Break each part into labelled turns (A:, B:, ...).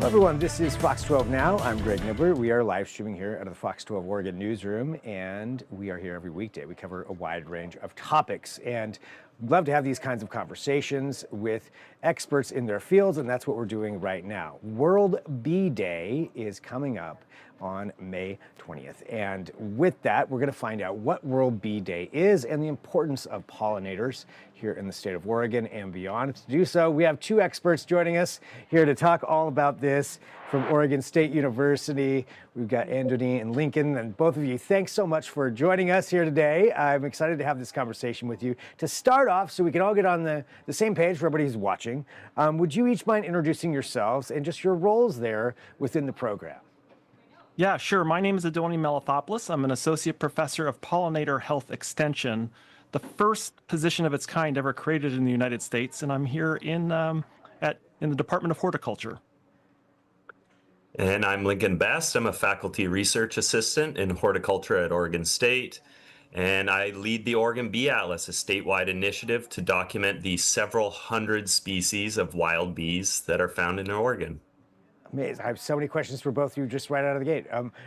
A: Hello everyone, this is Fox 12 Now. I'm Greg Nibbler. We are live streaming here out of the Fox 12 Oregon newsroom, and we are here every weekday. We cover a wide range of topics, and we'd love to have these kinds of conversations with experts in their fields, and that's what we're doing right now. World Bee Day is coming up on May 20th. And with that, we're going to find out what World Bee Day is and the importance of pollinators here in the state of Oregon and beyond. To do so, we have two experts joining us here to talk all about this from Oregon State University. We've got Andony and Lincoln, and both of you, thanks so much for joining us here today. I'm excited to have this conversation with you. To start off, so we can all get on the same page for everybody who's watching, would you each mind introducing yourselves and just your roles there within the program?
B: Yeah, sure. My name is Andony Melathopoulos. I'm an associate professor of pollinator health extension, the first position of its kind ever created in the United States, and I'm here in the Department of Horticulture.
C: And I'm Lincoln Best. I'm a faculty research assistant in horticulture at Oregon State, and I lead the Oregon Bee Atlas, a statewide initiative to document the several hundred species of wild bees that are found in Oregon.
A: Amazing. I have so many questions for both of you just right out of the gate.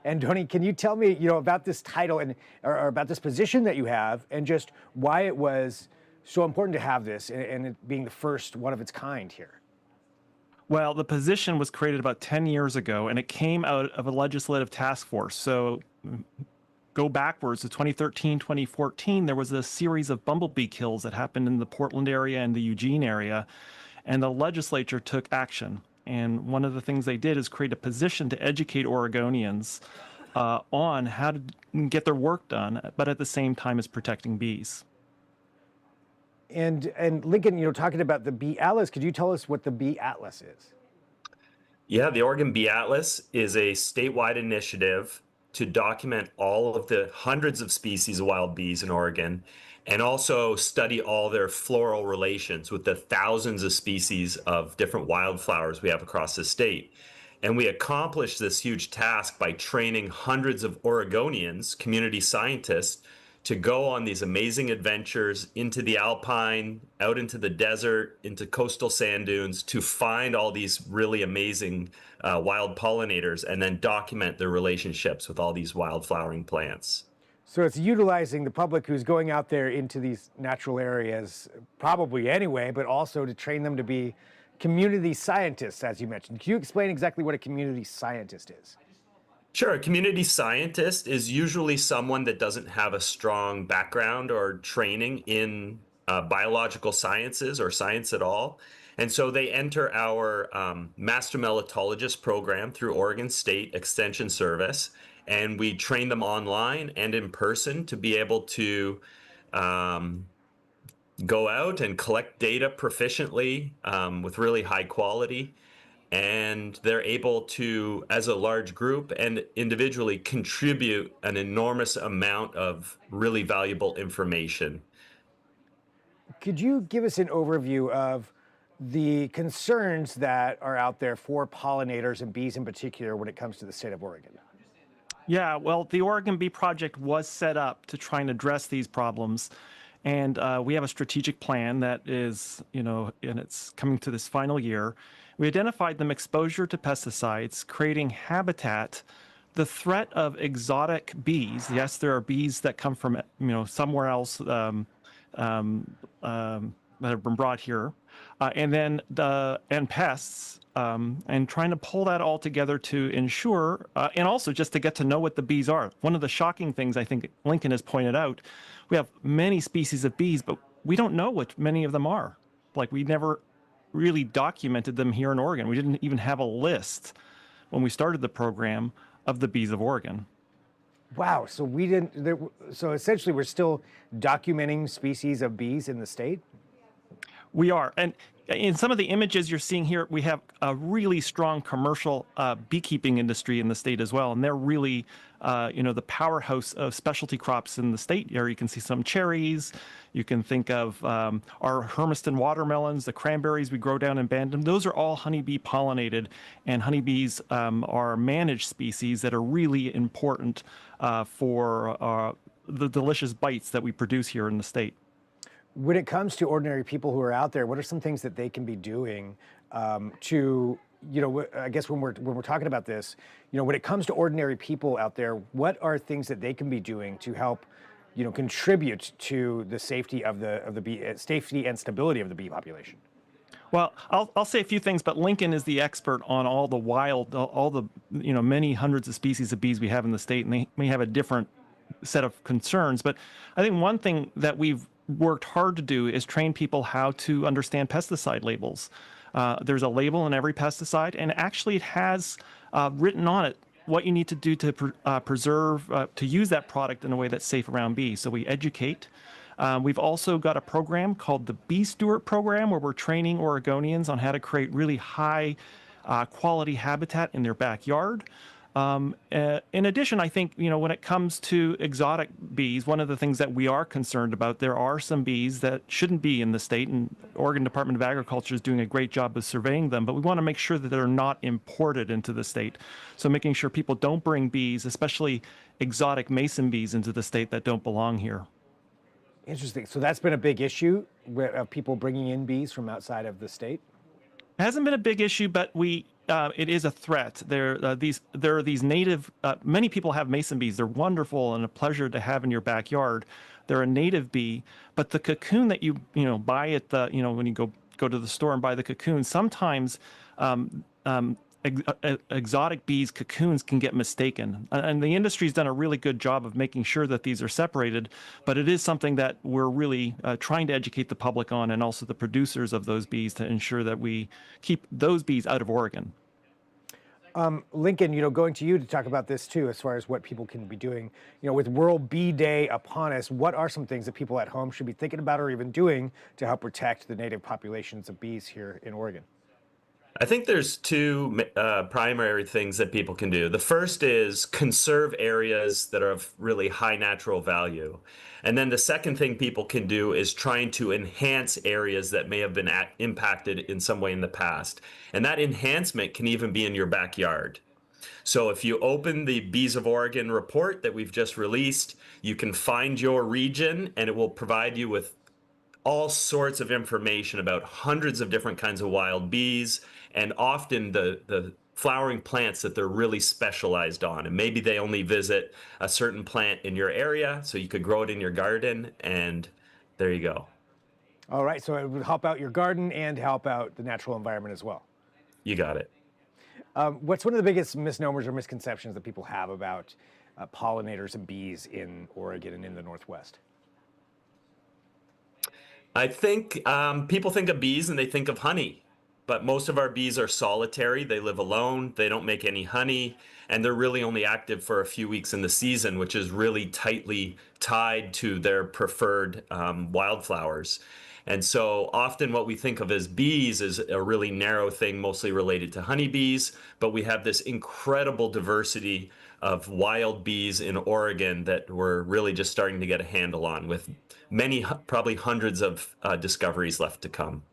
A: Andony, can you tell me, about this title or about this position that you have, and just why it was so important to have this and it being the first one of its kind here?
B: Well, the position was created about 10 years ago, and it came out of a legislative task force. So go backwards to 2013, 2014, there was a series of bumblebee kills that happened in the Portland area and the Eugene area, and the legislature took action. And one of the things they did is create a position to educate Oregonians on how to get their work done, but at the same time as protecting bees.
A: And Lincoln, talking about the Bee Atlas, could you tell us what the Bee Atlas is?
C: Yeah, the Oregon Bee Atlas is a statewide initiative to document all of the hundreds of species of wild bees in Oregon, and also study all their floral relations with the thousands of species of different wildflowers we have across the state. And we accomplished this huge task by training hundreds of Oregonians, community scientists, to go on these amazing adventures into the alpine, out into the desert, into coastal sand dunes, to find all these really amazing wild pollinators and then document their relationships with all these wild flowering plants.
A: So it's utilizing the public who's going out there into these natural areas, probably anyway, but also to train them to be community scientists, as you mentioned. Can you explain exactly what a community scientist is?
C: Sure. A community scientist is usually someone that doesn't have a strong background or training in biological sciences or science at all. And so they enter our Master Melathopoulos program through Oregon State Extension Service, and we train them online and in person to be able to go out and collect data proficiently with really high quality. And they're able to, as a large group and individually, contribute an enormous amount of really valuable information.
A: Could you give us an overview of the concerns that are out there for pollinators and bees in particular when it comes to the state of Oregon?
B: Yeah, well, the Oregon Bee Project was set up to try and address these problems. And we have a strategic plan that is, and it's coming to this final year. We identified them: exposure to pesticides, creating habitat, the threat of exotic bees. Yes, there are bees that come from, somewhere else that have been brought here, and then and pests, and trying to pull that all together to ensure, and also just to get to know what the bees are. One of the shocking things I think Lincoln has pointed out, we have many species of bees, but we don't know what many of them are. Like, we never really documented them here in Oregon. We didn't even have a list when we started the program of the bees of Oregon.
A: Wow, so so essentially we're still documenting species of bees in the state?
B: We are. And in some of the images you're seeing here, we have a really strong commercial beekeeping industry in the state as well. And they're really, the powerhouse of specialty crops in the state. Here you can see some cherries. You can think of our Hermiston watermelons, the cranberries we grow down in Bandon. Those are all honeybee pollinated, and honeybees are managed species that are really important for the delicious bites that we produce here in the state.
A: When it comes to ordinary people who are out there, what are some things that they can be doing to I guess when we're talking about this, when it comes to ordinary people out there, what are things that they can be doing to help, contribute to the safety of the bee, safety and stability of the bee population?
B: Well, I'll say a few things, but Lincoln is the expert on all the all the many hundreds of species of bees we have in the state, and they may have a different set of concerns. But I think one thing that we've worked hard to do is train people how to understand pesticide labels. There's a label in every pesticide, and actually it has written on it what you need to do to preserve, to use that product in a way that's safe around bees. So we educate. We've also got a program called the Bee Steward program, where we're training Oregonians on how to create really high quality habitat in their backyard. In addition, I think, when it comes to exotic bees, one of the things that we are concerned about, there are some bees that shouldn't be in the state, and Oregon Department of Agriculture is doing a great job of surveying them, but we want to make sure that they're not imported into the state. So making sure people don't bring bees, especially exotic mason bees, into the state that don't belong here.
A: Interesting. So that's been a big issue of people bringing in bees from outside of the state?
B: It hasn't been a big issue, but it is a threat. There are these native. Many people have mason bees. They're wonderful and a pleasure to have in your backyard. They're a native bee, but the cocoon that you buy at the when you go to the store and buy the cocoon, sometimes exotic bees' cocoons can get mistaken, and the industry's done a really good job of making sure that these are separated. But it is something that we're really trying to educate the public on, and also the producers of those bees, to ensure that we keep those bees out of Oregon.
A: Lincoln, going to you to talk about this too, as far as what people can be doing. With World Bee Day upon us, what are some things that people at home should be thinking about or even doing to help protect the native populations of bees here in Oregon?
C: I think there's two primary things that people can do. The first is conserve areas that are of really high natural value. And then the second thing people can do is trying to enhance areas that may have been impacted in some way in the past. And that enhancement can even be in your backyard. So if you open the Bees of Oregon report that we've just released, you can find your region, and it will provide you with all sorts of information about hundreds of different kinds of wild bees, and often the flowering plants that they're really specialized on. And maybe they only visit a certain plant in your area, so you could grow it in your garden, and there you go.
A: All right, so it would help out your garden and help out the natural environment as well.
C: You got it.
A: What's one of the biggest misnomers or misconceptions that people have about pollinators and bees in Oregon and in the Northwest?
C: I think people think of bees and they think of honey, but most of our bees are solitary. They live alone. They don't make any honey, and they're really only active for a few weeks in the season, which is really tightly tied to their preferred wildflowers. And so often what we think of as bees is a really narrow thing, mostly related to honeybees, but we have this incredible diversity of wild bees in Oregon that we're really just starting to get a handle on, with many, probably hundreds of discoveries left to come.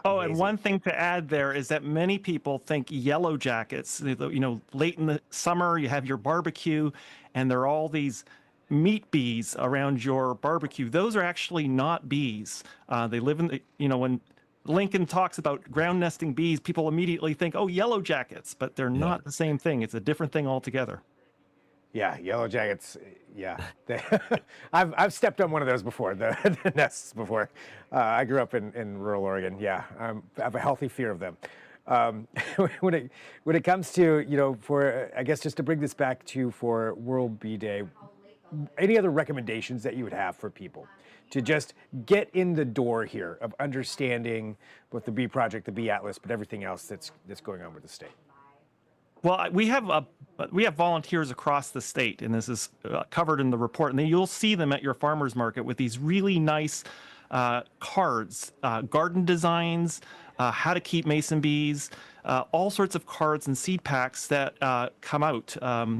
B: Oh, and one thing to add there is that many people think yellow jackets. Late in the summer, you have your barbecue, and there are all these meat bees around your barbecue. Those are actually not bees. They live in the, when Lincoln talks about ground nesting bees, people immediately think, oh, yellow jackets, but they're not the same thing. It's a different thing altogether.
A: Yeah, yellow jackets. Yeah, I've stepped on one of those before, the nests before. I grew up in rural Oregon. Yeah, I have a healthy fear of them. When it comes to for I guess just to bring this back to for World Bee Day, any other recommendations that you would have for people to just get in the door here of understanding both the Bee Project, the Bee Atlas, but everything else that's going on with the state?
B: Well, we have volunteers across the state, and this is covered in the report. And then you'll see them at your farmers market with these really nice cards, garden designs, how to keep mason bees, all sorts of cards and seed packs that come out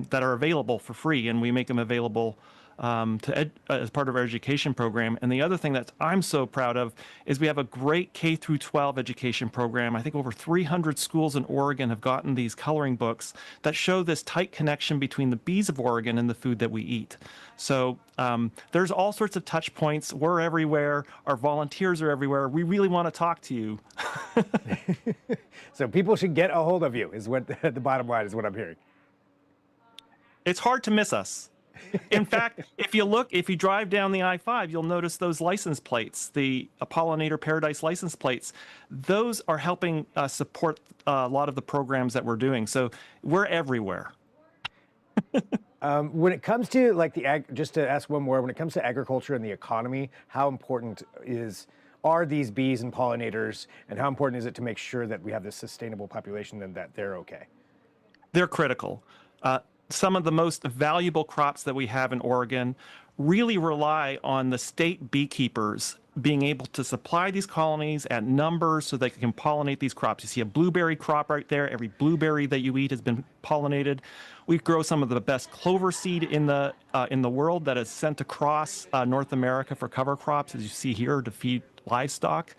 B: that are available for free, and we make them available as part of our education program. And the other thing that I'm so proud of is we have a great K through 12 education program. I think over 300 schools in Oregon have gotten these coloring books that show this tight connection between the bees of Oregon and the food that we eat. So there's all sorts of touch points. We're everywhere. Our volunteers are everywhere. We really want to talk to you.
A: So people should get a hold of you is what the bottom line is what I'm hearing.
B: It's hard to miss us. In fact, if you drive down the I-5, you'll notice those license plates, the Pollinator Paradise license plates. Those are helping support a lot of the programs that we're doing. So we're everywhere.
A: When it comes to like just to ask one more, when it comes to agriculture and the economy, how important are these bees and pollinators, and how important is it to make sure that we have this sustainable population and that they're okay?
B: They're critical. Some of the most valuable crops that we have in Oregon really rely on the state beekeepers being able to supply these colonies at numbers so they can pollinate these crops. You see a blueberry crop right there. Every blueberry that you eat has been pollinated. We grow some of the best clover seed in the world that is sent across North America for cover crops, as you see here, to feed livestock.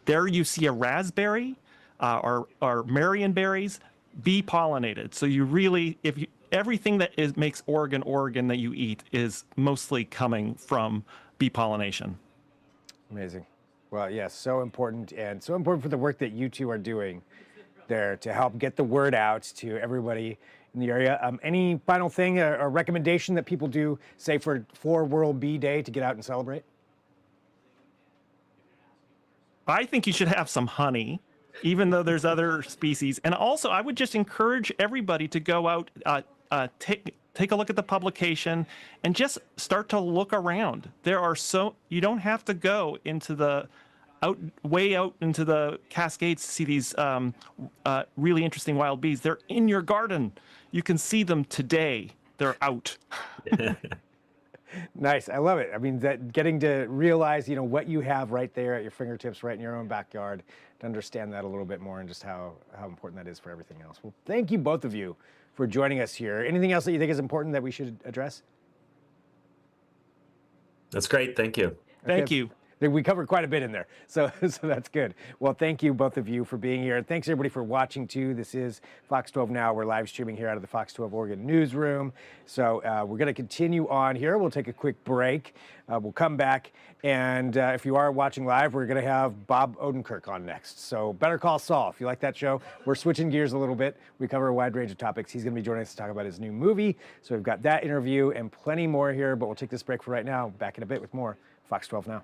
B: There you see a raspberry or marionberries, bee pollinated. So you really, everything that makes Oregon Oregon that you eat is mostly coming from bee pollination.
A: Amazing. Well, yes, so important, and so important for the work that you two are doing there to help get the word out to everybody in the area. Any final thing or recommendation that people do, say for World Bee Day, to get out and celebrate?
B: I think you should have some honey, even though there's other species. And also, I would just encourage everybody to go out, take a look at the publication and just start to look around. You don't have to go into the way out into the Cascades to see these really interesting wild bees. They're in your garden. You can see them today. They're out.
A: Nice. I love it. I mean, that getting to realize, what you have right there at your fingertips, right in your own backyard, to understand that a little bit more and just how important that is for everything else. Well, thank you both of you for joining us here. Anything else that you think is important that we should address?
C: That's great. Thank you.
B: Thank you.
A: We covered quite a bit in there, so that's good. Well, thank you, both of you, for being here. And thanks, everybody, for watching, too. This is Fox 12 Now. We're live streaming here out of the Fox 12 Oregon newsroom. So we're going to continue on here. We'll take a quick break. We'll come back. And if you are watching live, we're going to have Bob Odenkirk on next. So Better Call Saul, if you like that show. We're switching gears a little bit. We cover a wide range of topics. He's going to be joining us to talk about his new movie. So we've got that interview and plenty more here. But we'll take this break for right now. Back in a bit with more Fox 12 Now.